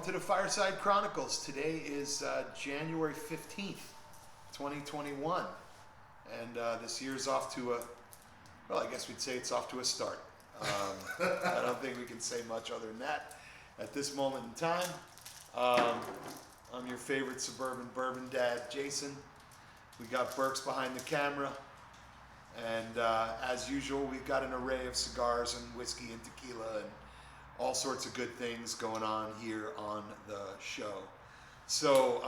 Welcome to the Fireside Chronicles. Today is January 15th, 2021. And this year's off to I guess we'd say it's off to a start. I don't think we can say much other than that at this moment in time. I'm your favorite suburban bourbon dad, Jason. We got Burks behind the camera. And as usual, we've got an array of cigars and whiskey and tequila and all sorts of good things going on here on the show. So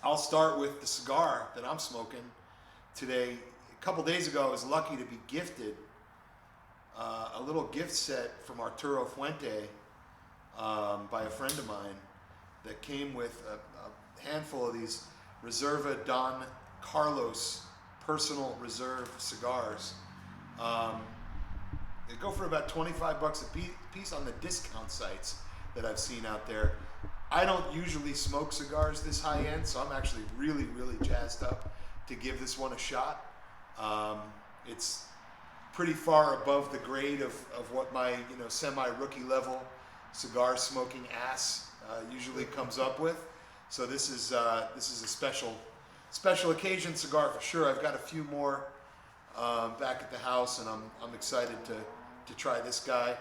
I'll start with the cigar that I'm smoking today. A couple days ago, I was lucky to be gifted a little gift set from Arturo Fuente by a friend of mine that came with a handful of these Reserva Don Carlos personal reserve cigars. They go for about $25 a piece on the discount sites that I've seen out there. I don't usually smoke cigars this high end, so I'm actually really, really jazzed up to give this one a shot. It's pretty far above the grade of what my semi-rookie level cigar smoking ass usually comes up with. So this is a special occasion cigar for sure. I've got a few more back at the house, and I'm excited to try this guy.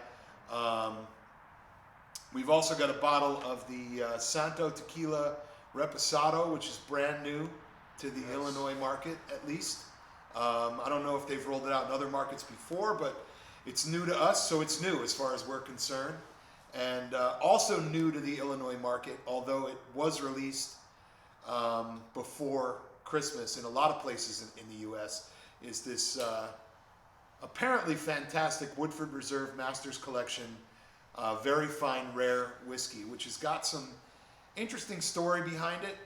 We've also got a bottle of the Santo Tequila Reposado, which is brand new to the Illinois market, at least. I don't know if they've rolled it out in other markets before, but it's new to us, so it's new as far as we're concerned. And also new to the Illinois market, although it was released before Christmas in a lot of places in the U.S., is this apparently fantastic Woodford Reserve Masters Collection, very fine rare whiskey, which has got some interesting story behind it.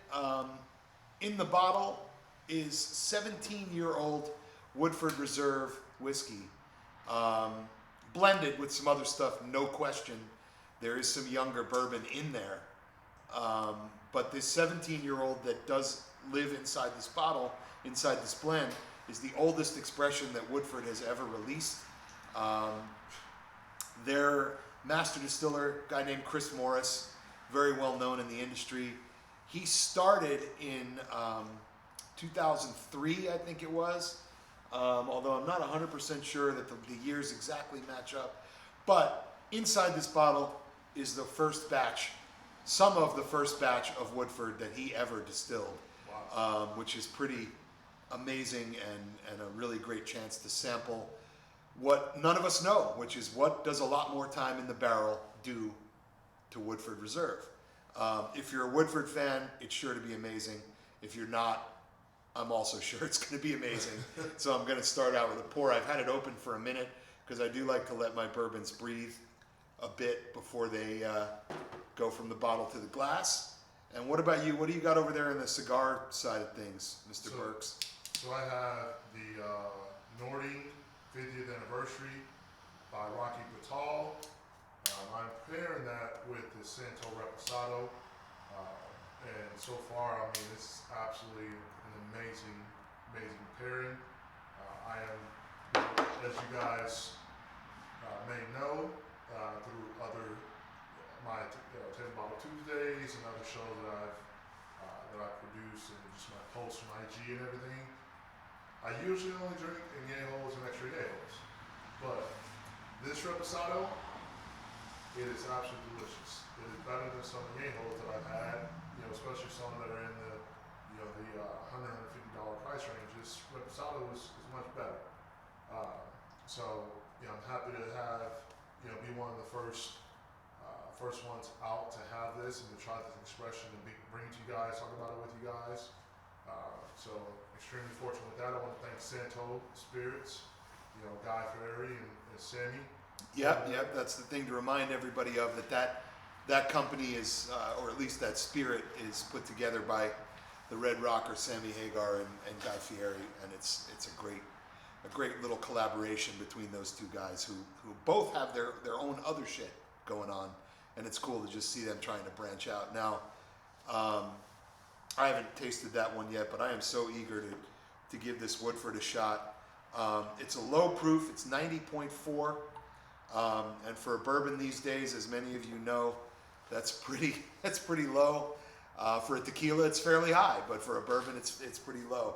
In the bottle is 17-year-old Woodford Reserve whiskey, blended with some other stuff, no question. There is some younger bourbon in there. But this 17-year-old that does live inside this bottle, inside this blend, is the oldest expression that Woodford has ever released. Their master distiller, a guy named Chris Morris, very well known in the industry. He started in 2003, I think it was, although I'm not 100% sure that the years exactly match up. But inside this bottle is the first batch, some of the first batch of Woodford that he ever distilled. Wow. Which is pretty amazing and a really great chance to sample what none of us know, which is what does a lot more time in the barrel do to Woodford Reserve. If you're a Woodford fan, it's sure to be amazing. If you're not, I'm also sure it's going to be amazing. So I'm going to start out with a pour. I've had it open for a minute because I do like to let my bourbons breathe a bit before they go from the bottle to the glass. And what about you? What do you got over there in the cigar side of things, Mr. Burks? So I have the Nording 50th anniversary by Rocky Patal. I'm pairing that with the Santo Reposado. And so far, I mean, it's absolutely an amazing pairing. I am, as you guys may know, through my Table Bottle Tuesdays and other shows that I produce and just my posts from IG and everything, I usually only drink añejos and extra añejos, but this Reposado, it is absolutely delicious. It is better than some añejos that I've had, especially some that are in the $100, $150 price range. This Reposado is much better. So I'm happy to have, be one of the first ones out to have this and to try this expression and bring it to you guys, talk about it with you guys. So extremely fortunate with that. I want to thank Santo Spirits, Guy Ferrari and Sammy. Yep. That's the thing to remind everybody of, that company is, or at least that spirit is put together by the Red Rocker, Sammy Hagar and Guy Fieri, and it's a great little collaboration between those two guys who both have their own other shit going on, and it's cool to just see them trying to branch out. Now, I haven't tasted that one yet, but I am so eager to give this Woodford a shot. It's a low proof, it's 90.4, and for a bourbon these days, as many of you know, That's pretty low. For a tequila, it's fairly high, but for a bourbon, it's pretty low.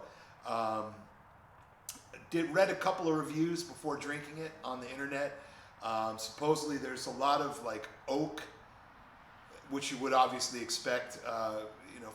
Read a couple of reviews before drinking it on the internet. Supposedly, there's a lot of like oak, which you would obviously expect,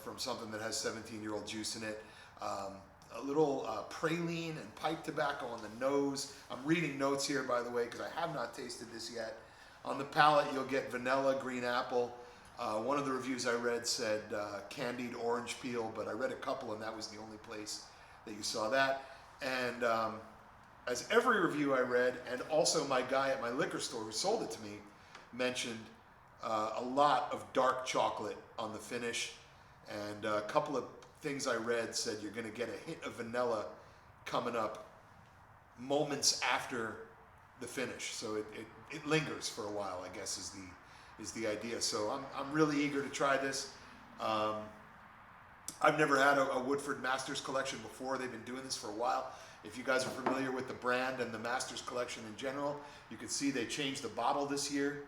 from something that has 17-year-old juice in it. A little praline and pipe tobacco on the nose. I'm reading notes here, by the way, because I have not tasted this yet. On the palate, you'll get vanilla, green apple. One of the reviews I read said candied orange peel, but I read a couple, and that was the only place that you saw that. And as every review I read, and also my guy at my liquor store who sold it to me mentioned a lot of dark chocolate on the finish, and a couple of things I read said you're going to get a hit of vanilla coming up moments after the finish, so it lingers for a while, I guess is the idea. So I'm really eager to try this. I've never had a Woodford Masters collection before. They've been doing this for a while. If you guys are familiar with the brand and the Masters collection in general, you can see they changed the bottle this year.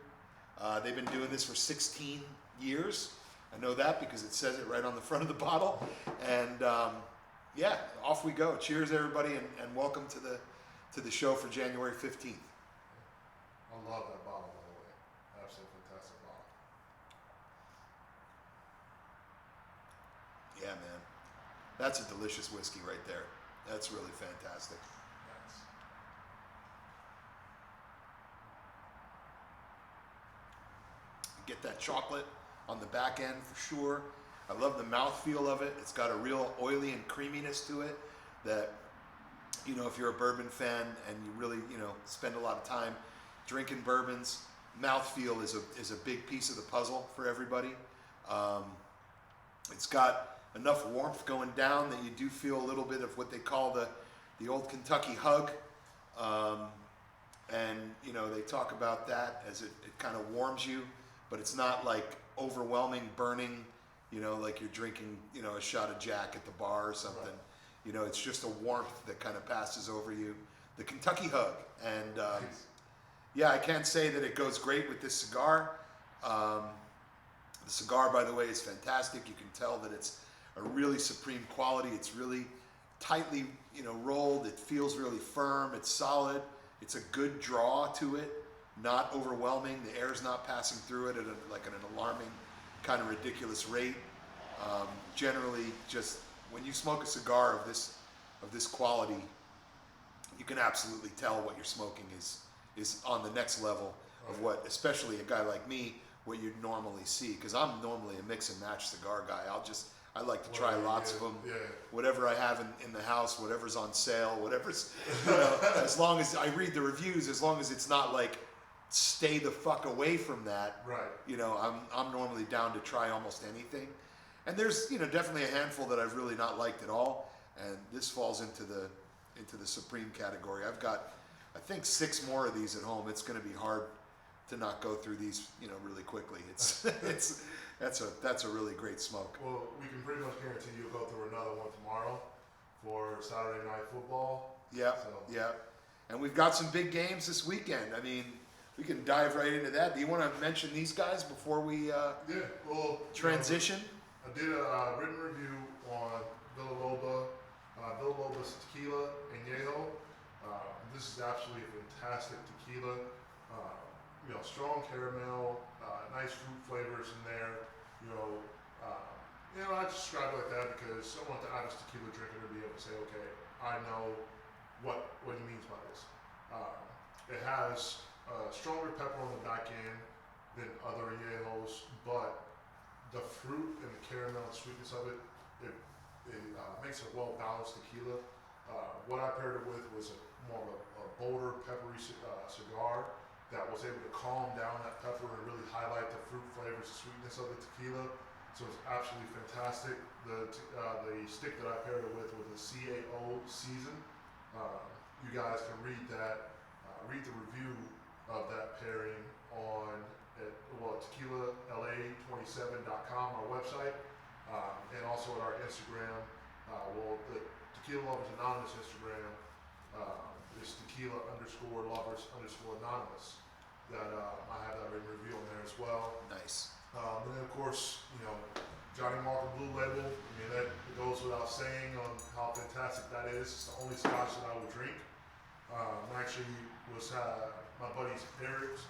They've been doing this for 16 years. I know that because it says it right on the front of the bottle. And yeah, off we go. Cheers, everybody, and welcome to the show for January 15th. I love that bottle, by the way. Absolutely fantastic bottle. Yeah, man. That's a delicious whiskey right there. That's really fantastic. Nice. Get that chocolate on the back end for sure. I love the mouthfeel of it. It's got a real oily and creaminess to it that, if you're a bourbon fan and you really, spend a lot of time drinking bourbons, mouthfeel is a big piece of the puzzle for everybody. It's got enough warmth going down that you do feel a little bit of what they call the old Kentucky hug. And, they talk about that as it kind of warms you, but it's not like overwhelming, burning, like you're drinking, a shot of Jack at the bar or something. Right. It's just a warmth that kind of passes over you. The Kentucky hug. And yeah, I can say that it goes great with this cigar. The cigar, by the way, is fantastic. You can tell that it's a really supreme quality. It's really tightly, rolled. It feels really firm. It's solid. It's a good draw to it. Not overwhelming. The air's not passing through it at an alarming, kind of ridiculous rate. Generally, just when you smoke a cigar of this quality, you can absolutely tell what you're smoking is on the next level of what, especially a guy like me, what you'd normally see. Because I'm normally a mix and match cigar guy. I like to try lots of them. Yeah. Whatever I have in the house, whatever's on sale, whatever's, as long as I read the reviews, as long as it's not like, stay the fuck away from that. Right. I'm normally down to try almost anything. And there's, definitely a handful that I've really not liked at all. And this falls into the supreme category. I've got, I think, 6 more of these at home. It's going to be hard to not go through these, really quickly. That's a really great smoke. Well, we can pretty much guarantee you'll go through another one tomorrow for Saturday Night Football. Yeah, yeah. And we've got some big games this weekend. I mean, we can dive right into that. Do you want to mention these guys before we transition? I did a written review on Villaloba's Tequila Añejo. This is absolutely a fantastic tequila. Strong caramel, nice fruit flavors in there. I just describe it like that because I want the average tequila drinker to be able to say, okay, I know what he means by this. It has stronger pepper on the back end than other añejos, but the fruit and the caramel and sweetness of it makes a well-balanced tequila. What I paired it with was more of a bolder, peppery cigar that was able to calm down that pepper and really highlight the fruit flavors, the sweetness of the tequila. So it's absolutely fantastic. The stick that I paired it with was a CAO season. You guys can read that, read the review of that pairing on tequilala27.com, our website, and also at our Instagram. The Tequila Lovers Anonymous Instagram is tequila_lovers_anonymous. That I have that been reviewing there as well. Nice. And then of course, Johnny Walker Blue Label. I mean, that goes without saying on how fantastic that is. It's the only scotch that I would drink. Actually was my buddy Eric's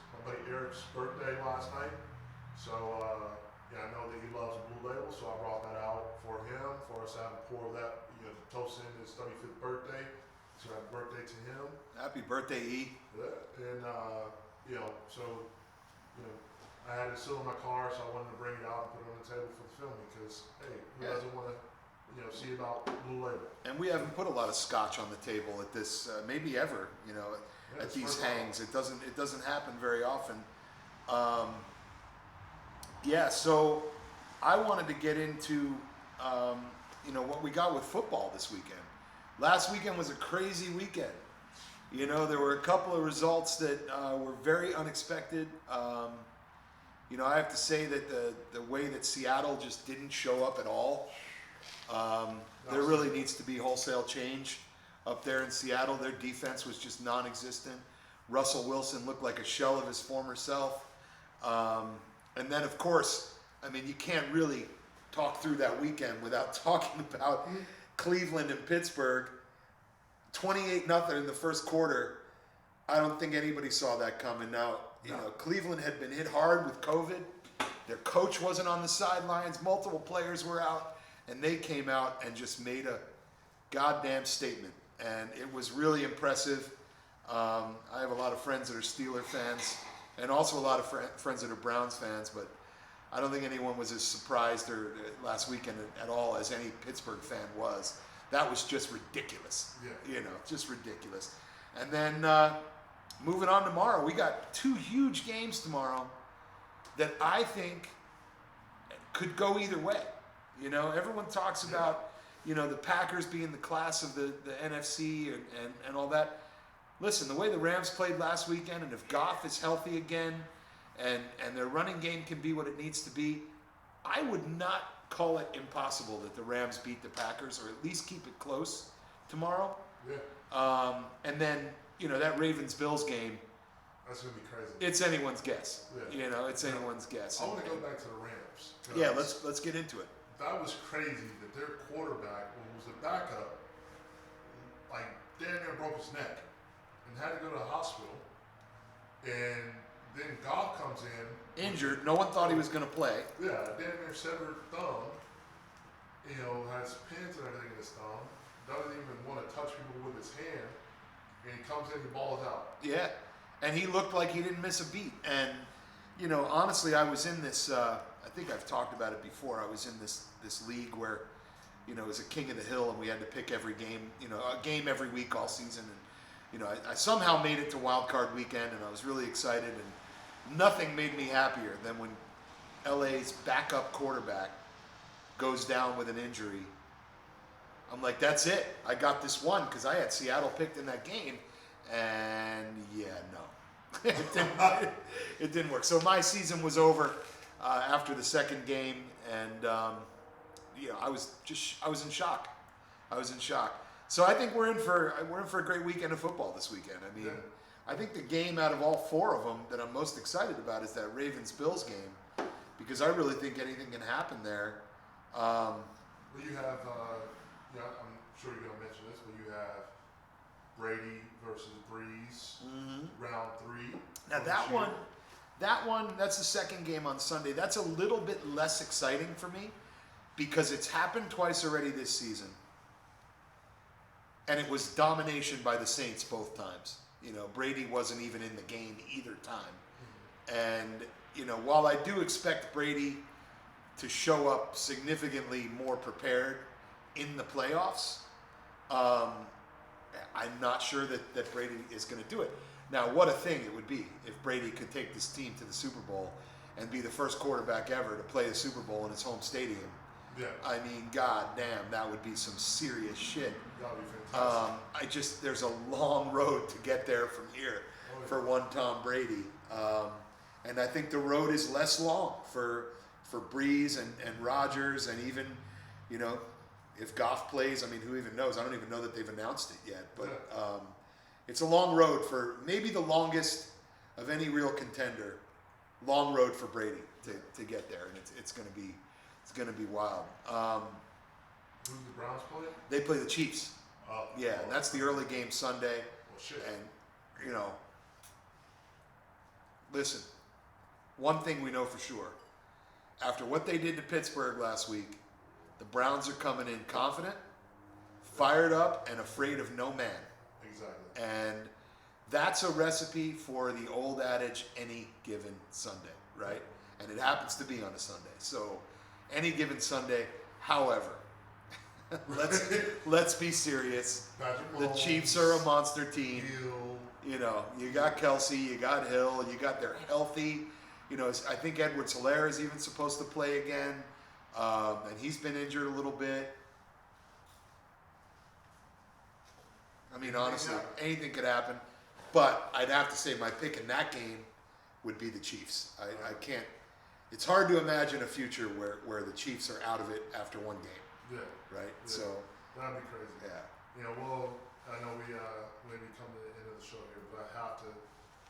birthday last night. So I know that he loves Blue Label, so I brought that out for him, for us to have a pour of that, to toast him his 35th birthday. So happy birthday to him. Happy birthday, E. Yeah. And I had it still in my car, so I wanted to bring it out and put it on the table for the film because, hey, who doesn't want to, see about Blue Label? And we haven't put a lot of scotch on the table at this, maybe ever, at these hangs. It doesn't happen very often. So I wanted to get into, what we got with football this weekend. Last weekend was a crazy weekend. There were a couple of results that were very unexpected. I have to say that the way that Seattle just didn't show up at all, there really needs to be wholesale change up there in Seattle. Their defense was just non-existent. Russell Wilson looked like a shell of his former self. And then, of course, you can't really talk through that weekend without talking about Cleveland and Pittsburgh. 28-0 in the first quarter. I don't think anybody saw that coming. Now, Cleveland had been hit hard with COVID. Their coach wasn't on the sidelines. Multiple players were out. And they came out and just made a goddamn statement. And it was really impressive. I have a lot of friends that are Steeler fans and also a lot of friends that are Browns fans. But I don't think anyone was as surprised last weekend at all as any Pittsburgh fan was. That was just ridiculous. Yeah. Just ridiculous. And then moving on tomorrow, we got two huge games tomorrow that I think could go either way. Everyone talks about, the Packers being the class of the NFC and all that. Listen, the way the Rams played last weekend, and if Goff is healthy again and their running game can be what it needs to be, I would not call it impossible that the Rams beat the Packers or at least keep it close tomorrow. Yeah. And then, that Ravens-Bills game, that's going to be crazy. it's anyone's guess. Yeah. It's anyone's guess. I want to go back to the Rams. Yeah, let's get into it. That was crazy that their quarterback, who was a backup, damn near broke his neck and had to go to the hospital. And then Goff comes in. Injured. No one thought he was going to play. Yeah, damn near severed thumb. Has pins and everything in his thumb. Doesn't even want to touch people with his hand. And he comes in and balls out. Yeah. And he looked like he didn't miss a beat. And, honestly, I was in this, I think I've talked about it before. I was in this league where, it was a king of the hill and we had to pick every game, a game every week all season. And, I somehow made it to wild card weekend and I was really excited. And nothing made me happier than when LA's backup quarterback goes down with an injury. I'm like, that's it. I got this one because I had Seattle picked in that game. And no, it didn't work. So my season was over after the second game. And, I was in shock. So I think we're in for a great weekend of football this weekend. I think the game out of all four of them that I'm most excited about is that Ravens-Bills game because I really think anything can happen there. Well, you have, I'm sure you're going to mention this, but you have Brady versus Breeze, round 3. Now that's the second game on Sunday. That's a little bit less exciting for me because it's happened twice already this season. And it was domination by the Saints both times. Brady wasn't even in the game either time. And, while I do expect Brady to show up significantly more prepared in the playoffs, I'm not sure that Brady is going to do it. Now, what a thing it would be if Brady could take this team to the Super Bowl and be the first quarterback ever to play a Super Bowl in his home stadium. Yeah. God damn, that would be some serious shit. That would be fantastic. There's a long road to get there from here for one Tom Brady. And I think the road is less long for Breeze and Rodgers and even, if Goff plays, who even knows? I don't even know that they've announced it yet. But it's a long road for maybe the longest of any real contender long road for Brady to get there, and it's gonna be wild. Who do the Browns play? They play the Chiefs. Oh, Yeah, and that's the early game Sunday. Well, shit. And, you know, listen, one thing we know for sure. After what they did to Pittsburgh last week, the Browns are coming in confident, fired up, and afraid of no man. Exactly. And that's a recipe for the old adage, any given Sunday, right? And it happens to be on a Sunday. So, any given Sunday, however, let's be serious. The Chiefs are a monster team. You know, you got Kelsey, you got Hill, you got they're healthy. You know, I think Edwards-Helaire is even supposed to play again, and he's been injured a little bit. I mean, honestly, anything could happen. But I'd have to say my pick in that game would be the Chiefs. I can't. It's hard to imagine a future where the Chiefs are out of it after one game. Yeah. Right. Yeah. So That'd be crazy. yeah. You know, well, I know we maybe come to the end of the show here, but I have to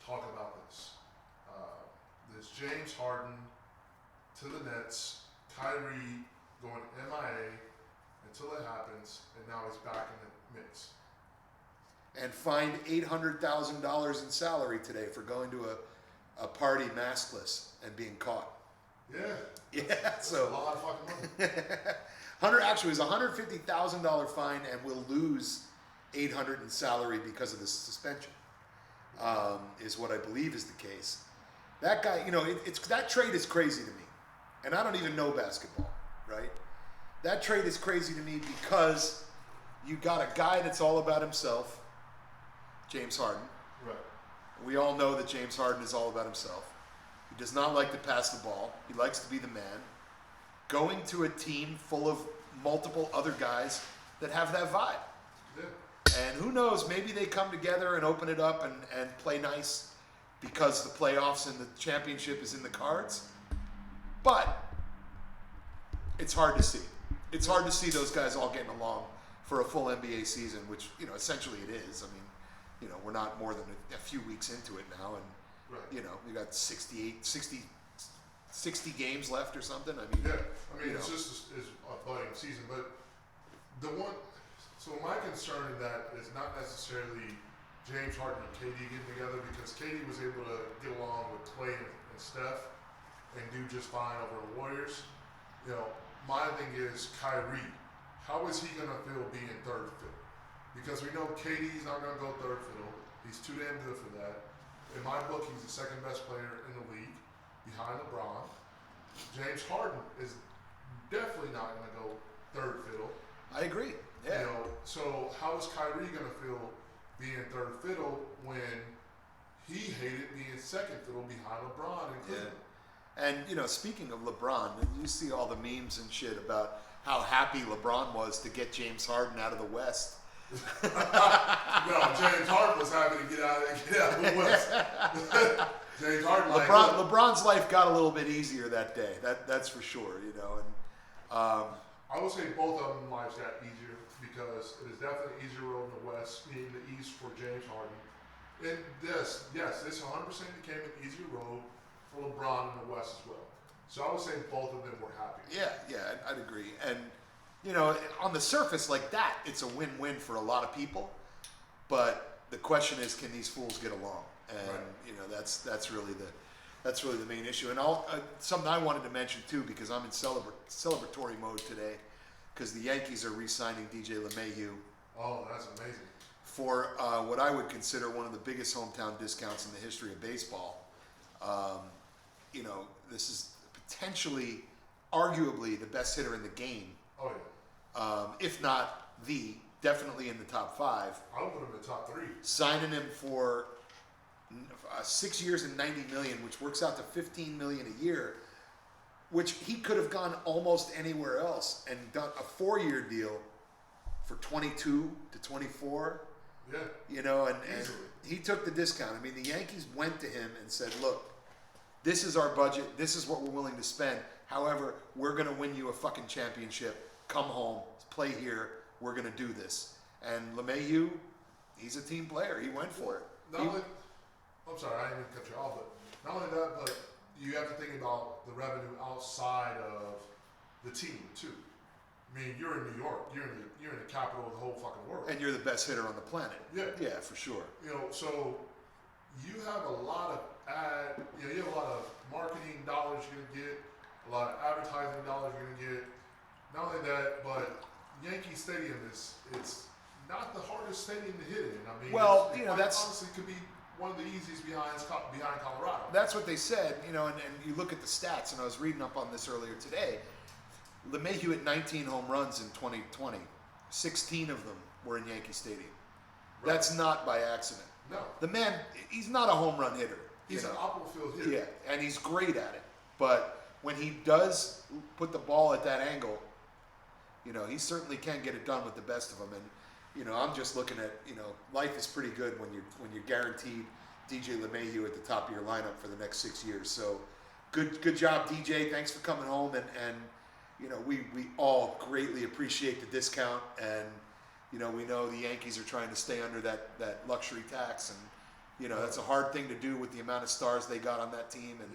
talk about this. This James Harden to the Nets, Kyrie going MIA until it happens, and now he's back in the mix. And fined $800,000 in salary today for going to a party maskless and being caught. Yeah. Yeah. That's So a lot of fucking money. Actually, it was $150,000 fine and will lose $800 in salary because of the suspension. Is what I believe is the case. That guy, you know, that trade is crazy to me, and I don't even know basketball, right? That trade is crazy to me because you got a guy that's all about himself, James Harden. Right. We all know that James Harden is all about himself. He does not like to pass the ball. He likes to be the man. Going to a team full of multiple other guys that have that vibe. Yeah. And who knows, maybe they come together and open it up and play nice because the playoffs and the championship is in the cards. But it's hard to see. It's hard to see those guys all getting along for a full NBA season, which, you know, essentially it is. I mean, you know, we're not more than a few weeks into it now, and, Right. you know, we got 60 games left or something. I mean, Yeah. I mean, you it's know. just is a budding season, but the one. So my concern in that is not necessarily James Harden and KD getting together, because KD was able to get along with Clay and Steph and do just fine over the Warriors. You know, my thing is Kyrie. How is he gonna feel being third fiddle? Because we know KD's not gonna go third fiddle. He's too damn good for that. In my book, he's the second best player in the league, behind LeBron. James Harden is definitely not gonna go third fiddle. I agree. Yeah. You know, so how is Kyrie gonna feel being third fiddle when he hated being second fiddle behind LeBron and Cleveland? And, you know, speaking of LeBron, you see all the memes and shit about how happy LeBron was to get James Harden out of the West. No, James Harden was happy to get out of the West. James Harden, LeBron's life got a little bit easier that day. That's for sure, you know. And I would say both of them lives got easier, because it is definitely an easier road in the West, meaning the East for James Harden. And this 100% became an easier road for LeBron in the West as well. So I would say both of them were happy. yeah, I'd agree. And, you know, on the surface like that, it's a win-win for a lot of people. But the question is, can these fools get along? And Right. you know, that's really the main issue. And something I wanted to mention too, because I'm in celebratory mode today, because the Yankees are re-signing DJ LeMahieu Oh, that's amazing. for what I would consider one of the biggest hometown discounts in the history of baseball. You know, this is potentially, arguably, the best hitter in the game, Oh yeah. if not definitely in the top 5. I would put him in the top 3. Signing him for 6 years and $90 million, which works out to $15 million a year, which he could have gone almost anywhere else and done a 4-year deal for 22 to 24. Yeah. You know, and Easily. he took the discount. I mean, the Yankees went to him and said, "Look, this is our budget. This is what we're willing to spend. However, we're going to win you a fucking championship. Come home, play here. We're going to do this." And LeMahieu, he's a team player. He went for it. I'm sorry, I didn't mean to cut you off, but not only that, but you the revenue outside of the team too. I mean, you're in New York. You're in the capital of the whole fucking world. And you're the best hitter on the planet. Yeah. Yeah, for sure. You know, so you have a lot of you have a lot of marketing dollars you're gonna get, a lot of advertising dollars you're gonna get. Not only that, but Yankee Stadium it's not the hardest stadium to hit in. I mean, well, it you know, quite that's honestly could be one of the easiest behind Colorado. That's what they said, you know, and you look at the stats, and I was reading up on this earlier today. LeMahieu had 19 home runs in 2020. 16 of them were in Yankee Stadium. Right. That's not by accident. No. The man, he's not a home run hitter. He's an optimal field hitter. Yeah, and he's great at it. But when he does put the ball at that angle, you know, he certainly can get it done with the best of them. And, you know, I'm just looking at, you know, life is pretty good when you're guaranteed DJ LeMahieu at the top of your lineup for the next 6 years. So good job, DJ. Thanks for coming home. And you know, we all greatly appreciate the discount. And, you know, we know the Yankees are trying to stay under that luxury tax. And, you know, that's a hard thing to do with the amount of stars they got on that team. And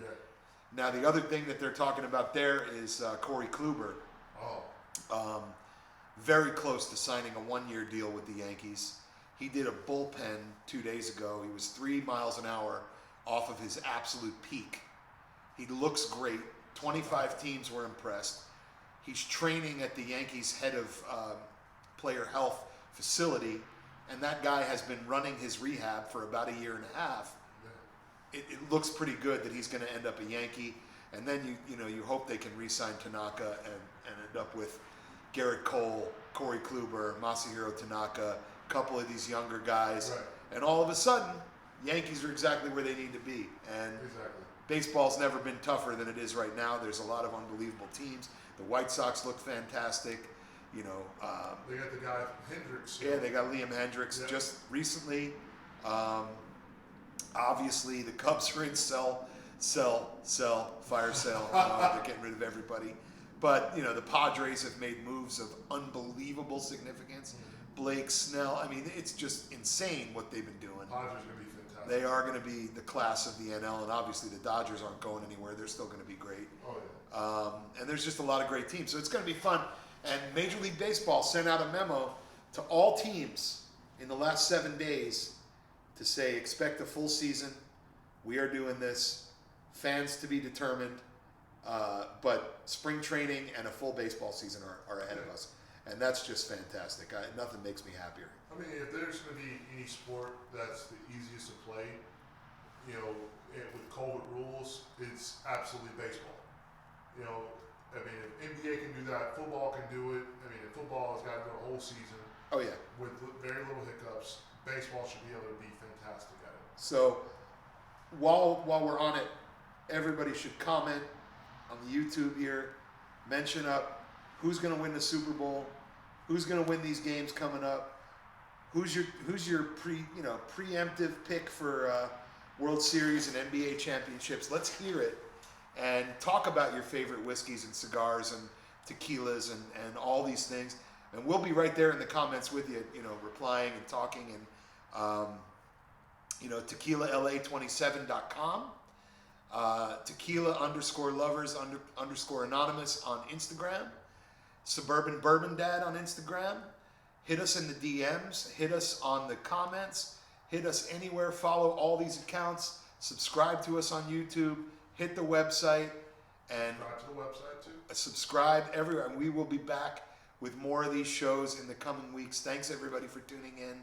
now the other thing that they're talking about there is Corey Kluber. Oh. Very close to signing a 1-year deal with the Yankees. He did a bullpen 2 days ago. He was 3 miles an hour off of his absolute peak. He looks great. 25 teams were impressed. He's training at the Yankees head of player health facility, and that guy has been running his rehab for about 1.5 years. It looks pretty good that he's going to end up a Yankee, and then you hope they can re-sign Tanaka and end up with Garrett Cole, Corey Kluber, Masahiro Tanaka, a couple of these younger guys, and all of a sudden, Yankees are exactly where they need to be. And baseball's never been tougher than it is right now. There's a lot of unbelievable teams. The White Sox look fantastic. You know, they got the guy Hendricks. Yeah, they got Liam Hendricks just recently. Obviously, the Cubs are in fire sale. They're getting rid of everybody. But, you know, the Padres have made moves of unbelievable significance. Blake Snell. I mean, it's just insane what they've been doing. Padres are going to be fantastic. They are going to be the class of the NL, and obviously the Dodgers aren't going anywhere. They're still going to be great. Oh, yeah. And there's just a lot of great teams. So it's going to be fun. And Major League Baseball sent out a memo to all teams in the last 7 days to say, expect a full season. We are doing this. Fans to be determined. But spring training and a full baseball season are ahead of us. And that's just fantastic. Nothing makes me happier. I mean, if there's going to be any sport that's the easiest to play, you know, with COVID rules, it's absolutely baseball. You know, I mean, if NBA can do that, football can do it. I mean, if football has got to go a whole season. Oh, yeah. With very little hiccups, baseball should be able to be fantastic at it. So while we're on it, everybody should comment on the YouTube here, mention up who's going to win the Super Bowl, who's going to win these games coming up, who's your preemptive pick for World Series and NBA championships. Let's hear it and talk about your favorite whiskeys and cigars and tequilas and all these things. And we'll be right there in the comments with you, you know, replying and talking. And tequila.la27.com. Tequila_lovers_anonymous on Instagram. Suburban Bourbon Dad on Instagram. Hit us in the DMs. Hit us on the comments. Hit us anywhere. Follow all these accounts. Subscribe to us on YouTube. Hit the website. And subscribe to the website too. Subscribe everywhere. And we will be back with more of these shows in the coming weeks. Thanks everybody for tuning in.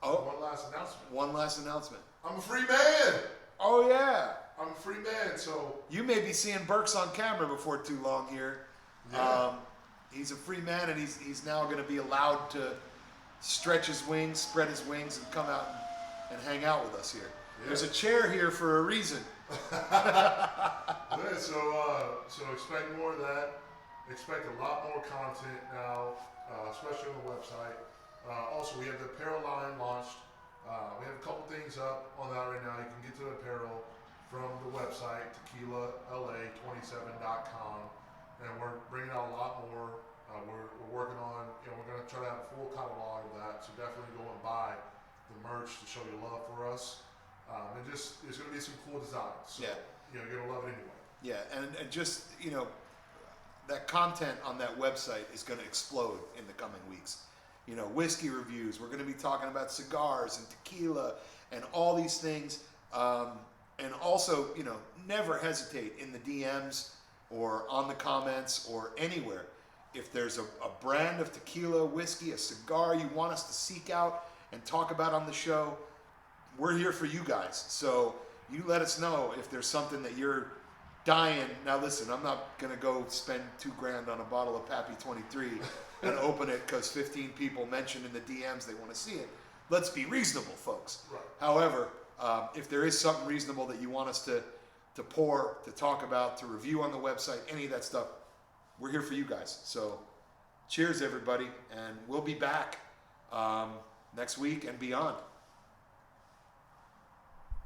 One last announcement. One last announcement. I'm a free man. Oh yeah. I'm a free man, so you may be seeing Burks on camera before too long here. Yeah. He's a free man, and he's now going to be allowed to stretch his wings, spread his wings, and come out and hang out with us here. Yeah. There's a chair here for a reason. Yeah, so expect more of that. Expect a lot more content now, especially on the website. Also, we have the apparel line launched. We have a couple things up on that right now. You can get to the apparel from the website, tequilala27.com, and we're bringing out a lot more. We're working on, we're going to try to have a full catalog of that, so definitely go and buy the merch to show your love for us. And just, there's going to be some cool designs. So, yeah. You're going to love it anyway. Yeah, and just, that content on that website is going to explode in the coming weeks. Whiskey reviews. We're going to be talking about cigars and tequila and all these things. And also, never hesitate in the DMs or on the comments or anywhere. If there's a brand of tequila, whiskey, a cigar you want us to seek out and talk about on the show, we're here for you guys. So you let us know if there's something that you're dying. Now listen, I'm not gonna go spend $2,000 on a bottle of Pappy 23 and open it because 15 people mentioned in the DMs they want to see it. Let's be reasonable, folks. Right. However, if there is something reasonable that you want us to pour, to talk about, to review on the website, any of that stuff, we're here for you guys. So cheers, everybody, and we'll be back next week and beyond.